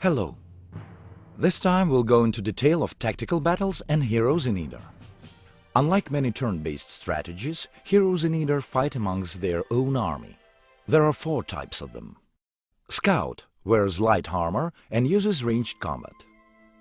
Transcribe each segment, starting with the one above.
Hello. This time we'll go into detail of tactical battles and heroes in Eador. Unlike many turn-based strategies, heroes in Eador fight amongst their own army. There are 4 types of them. Scout wears light armor and uses ranged combat.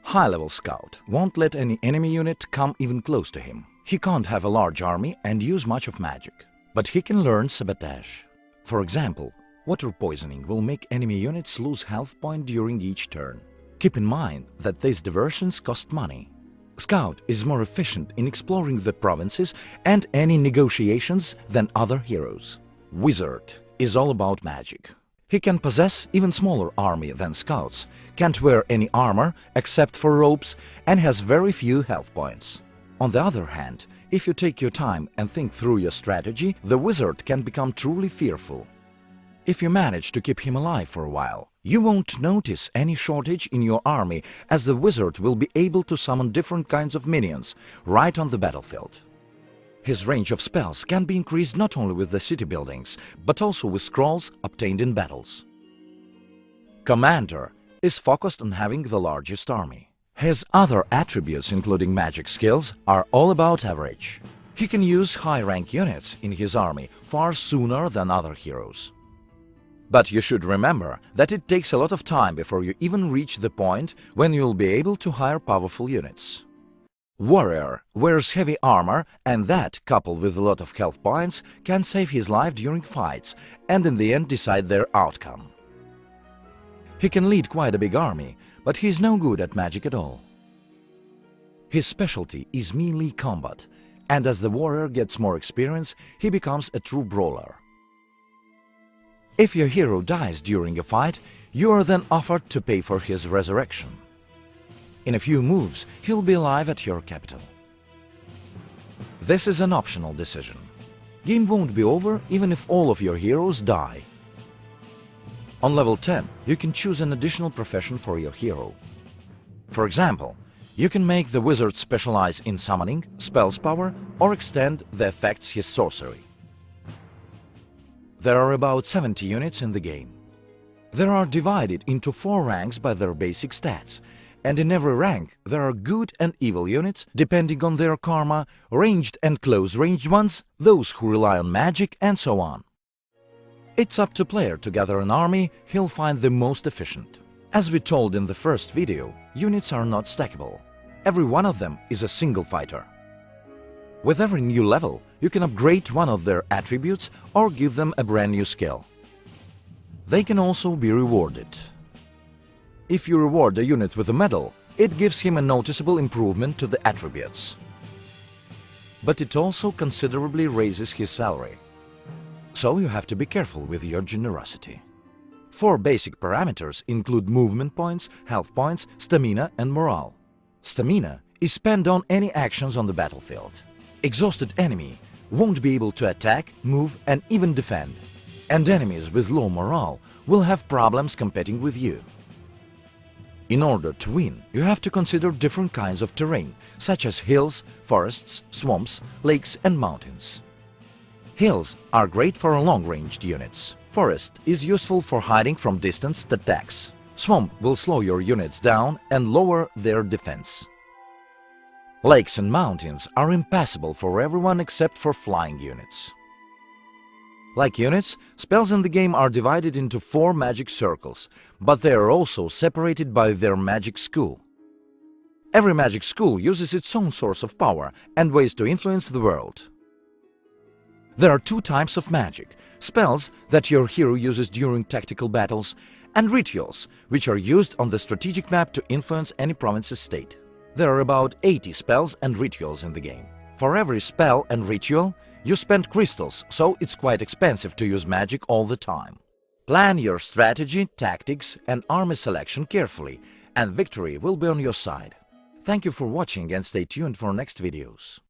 High-level Scout won't let any enemy unit come even close to him. He can't have a large army and use much of magic, but he can learn sabotage. For example, water poisoning will make enemy units lose health point during each turn. Keep in mind that these diversions cost money. Scout is more efficient in exploring the provinces and any negotiations than other heroes. Wizard is all about magic. He can possess even smaller army than Scouts, can't wear any armor except for ropes, and has very few health points. On the other hand, if you take your time and think through your strategy, the Wizard can become truly fearful. If you manage to keep him alive for a while, you won't notice any shortage in your army, as the Wizard will be able to summon different kinds of minions right on the battlefield. His range of spells can be increased not only with the city buildings, but also with scrolls obtained in battles. Commander is focused on having the largest army. His other attributes, including magic skills, are all about average. He can use high-rank units in his army far sooner than other heroes. But you should remember that it takes a lot of time before you even reach the point when you'll be able to hire powerful units. Warrior wears heavy armor, and that, coupled with a lot of health points, can save his life during fights and in the end decide their outcome. He can lead quite a big army, but he's no good at magic at all. His specialty is melee combat, and as the warrior gets more experience, he becomes a true brawler. If your hero dies during a fight, you are then offered to pay for his resurrection. In a few moves, he'll be alive at your capital. This is an optional decision. Game won't be over even if all of your heroes die. On level 10, you can choose an additional profession for your hero. For example, you can make the wizard specialize in summoning, spells power, or extend the effects his sorcery. There are about 70 units in the game. They are divided into 4 ranks by their basic stats, and in every rank there are good and evil units depending on their karma, ranged and close-ranged ones, those who rely on magic, and so on. It's up to player to gather an army he'll find the most efficient. As we told in the first video, units are not stackable. Every one of them is a single fighter. With every new level, you can upgrade one of their attributes or give them a brand new skill. They can also be rewarded. If you reward a unit with a medal, it gives him a noticeable improvement to the attributes. But it also considerably raises his salary. So you have to be careful with your generosity. 4 basic parameters include movement points, health points, stamina and morale. Stamina is spent on any actions on the battlefield. Exhausted enemy won't be able to attack, move and even defend. And enemies with low morale will have problems competing with you. In order to win, you have to consider different kinds of terrain, such as hills, forests, swamps, lakes and mountains. Hills are great for long-ranged units. Forest is useful for hiding from distanced attacks. Swamp will slow your units down and lower their defense. Lakes and mountains are impassable for everyone except for flying units. Like units, spells in the game are divided into 4 magic circles, but they are also separated by their magic school. Every magic school uses its own source of power and ways to influence the world. There are 2 types of magic: spells that your hero uses during tactical battles, and rituals, which are used on the strategic map to influence any province's state. There are about 80 spells and rituals in the game. For every spell and ritual, you spend crystals, so it's quite expensive to use magic all the time. Plan your strategy, tactics and army selection carefully, and victory will be on your side. Thank you for watching and stay tuned for next videos.